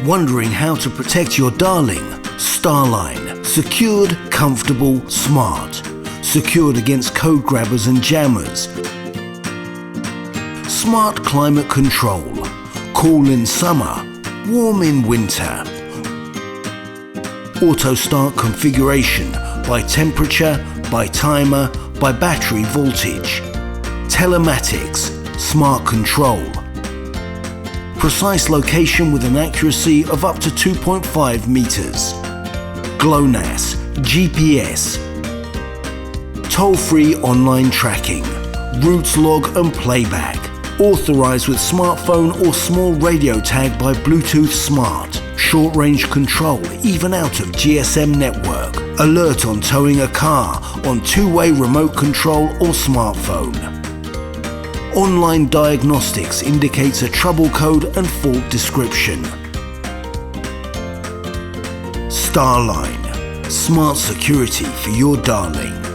Wondering how to protect your darling? StarLine. Secured, comfortable, smart. Secured against code grabbers and jammers. Smart climate control. Cool in summer, warm in winter. Auto start configuration by temperature, by timer, by battery voltage. Telematics, smart control. Precise location with an accuracy of up to 2.5 meters. GLONASS, GPS. Toll-free online tracking. Routes log and playback. Authorized with smartphone or small radio tag by Bluetooth Smart. Short-range control, even out of GSM network. Alert on towing a car on two-way remote control or smartphone. Online diagnostics indicates a trouble code and fault description. StarLine. Smart security for your darling.